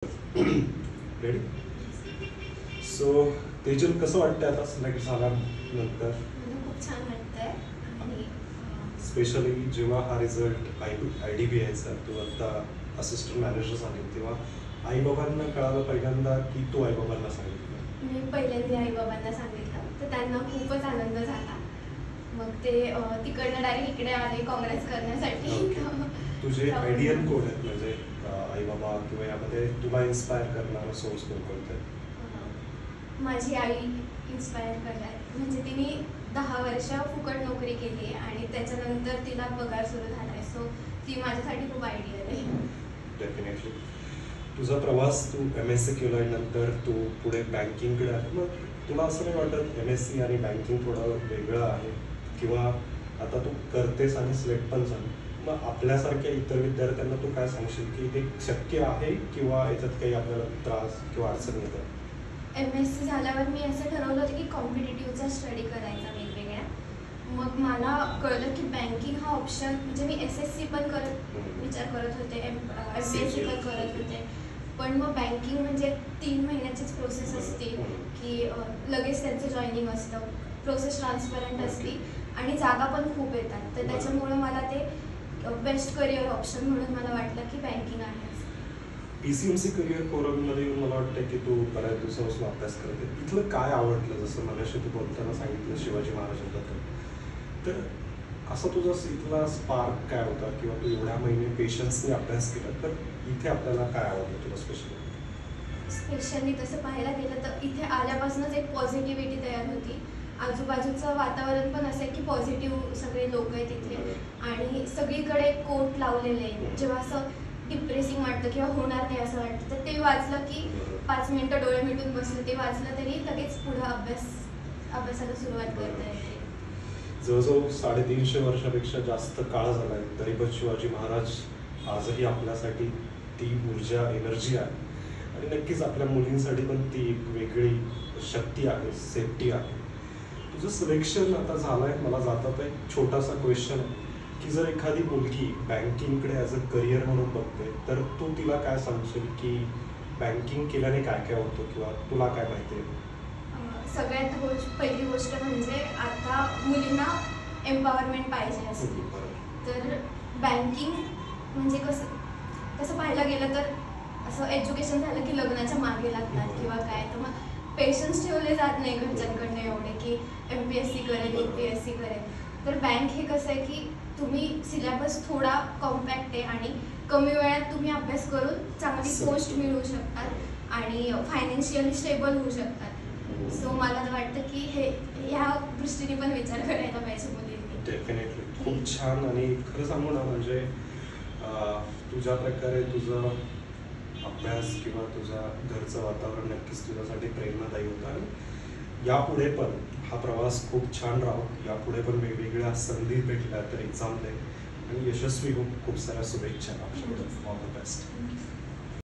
Ready. So Tejal, कसं वाटतंय आता सिलेक्ट झाल्यानंतर? खूप छान वाटतंय आणि स्पेशली जेव्हा हा रिझल्ट IDB यायचा, तू आता असिस्टंट मॅनेजर झाली, तेव्हा आई बाबांना कळालं पहिल्यांदा की तू आई बाबांना सांगितलं? मी पहिल्यांदा आई बाबांना सांगितलं तर त्यांना खूपच आनंद झाला. मग ते तिकडनं डायरेक्ट इकडे आले काँग्रेस करण्यासाठी. तुझे आयडियल कोण आहेत, म्हणजे आई बाबा किंवा यामध्ये तुला इन्स्पायर करणारा सोर्स कोणते? माझी आई इन्स्पायर करणार, म्हणजे तिने 10 वर्ष फुकट नोकरी केली आणि त्याच्यानंतर तिला पगार सुरू झाला आहे. सो ती माझ्यासाठी खूप आयडियल आहे. डेफिनेटली. तुझा प्रवास, तू MSc केल्यानंतर तू पुढे बँकिंगकडे आली. मग तुला असं नाही वाटत MSc आणि बँकिंग थोडं वेगळं आहे, किंवा आता तू करतेस आणि सिलेक्ट पण झाली, मग आपल्यासारख्या इतर विद्यार्थ्यांना तू काय सांगशील की हे शक्य आहे किंवा याच्यात काही आपल्याला त्रास किंवा अडचण येतात? MSc झाल्यावर मी असं ठरवलं होतं की कॉम्पिटिटिव्हचा स्टडी करायचा वेगवेगळ्या. मग मला कळलं की बँकिंग हा ऑप्शन, म्हणजे मी SSC पण विचार करत होते, MPSC पण करत होते, पण मग बँकिंग म्हणजे 3 महिन्याचीच प्रोसेस असते की लगेच त्यांचं जॉईनिंग असतं, प्रोसेस ट्रान्सपरंट असते आणि जागा पण खूप येतात. तर त्याच्यामुळं मला ते बेस्ट करिअर ऑप्शन म्हणून मला वाटलं की बँकिंग आहे. PCMC करिअर फोरममध्ये येऊन मला वाटतं की तू बऱ्याच दिवसापासून अभ्यास करते. इथलं काय आवडलं? जसं मगाशी तू बोलताना सांगितलं शिवाजी महाराजांबद्दल, तर असा तुझा इथला स्पार्क काय होता, किंवा तू एवढ्या महिने पेशन्सने अभ्यास केला, तर इथे आपल्याला काय आवडलं तुला स्पेशली तसं पाहायला गेलं तर इथे आल्यापासूनच एक पॉझिटिव्हिटी तयार होती. आजूबाजूचं वातावरण पण असं आहे की पॉझिटिव्ह सगळे लोक आहेत इथे, आणि सगळीकडे कोट लावलेले. जेव्हा असं डिप्रेसिंग वाटतं किंवा होणार नाही असं वाटतं, तर ते वाचलं की 5 मिनिटं डोळे मिटून बसलं, ते वाचलं तरी लगेच पुढं अभ्यासाला सुरुवात करता येते. जवळजवळ 350 वर्षापेक्षा जास्त काळ झाला आहे, तरी पण शिवाजी महाराज आजही आपल्यासाठी ती ऊर्जा, एनर्जी आहे, आणि नक्कीच आपल्या मुलींसाठी पण ती एक वेगळी शक्ती आहे, सेफ्टी आहे. तुझं सिलेक्शन आता झालं आहे. मला जातात एक छोटासा क्वेश्चन आहे की जर एखादी मुलगी बँकिंगकडे ॲज अ करिअर म्हणून बघते, तर तू तिला काय सांगशील की बँकिंग केल्याने काय काय होतं, किंवा तुला काय माहिती आहे? सगळ्यात पहिली गोष्ट म्हणजे आता मुलींना एम्पॉवरमेंट पाहिजे असते. तर बँकिंग म्हणजे कसं पाहायला गेलं तर असं एज्युकेशन झालं की लग्नाच्या मागे लागतात किंवा काय, तर मग पेशन्स ठेवले जात नाही घरच्यांकडनं एवढे की MPSC करेल, UPSC करेल. तर बँक हे कसं आहे की तुम्ही सिलेबस थोडा कॉम्पॅक्ट आहे आणि कमी वेळात तुम्ही अभ्यास करून चांगली पोस्ट मिळवू शकतात आणि फायनान्शियली स्टेबल होऊ शकतात. सो मला तर वाटतं की ह्या दृष्टीने पण विचार करायला पाहिजे मुलींनी. डेफिनेटली. खूप छान. आणि खरं सांगू ना, म्हणजे तुझ्या प्रकारे तुझा अभ्यास किंवा तुझा घरचं वातावरण नक्कीच तुझ्यासाठी प्रेरणादायी होतं, आणि यापुढे पण हा प्रवास खूप छान राहो. यापुढे पण वेगवेगळ्या संधी भेटल्या तर एक्झाम दे आणि यशस्वी हो. खूप साऱ्या शुभेच्छा. All the best.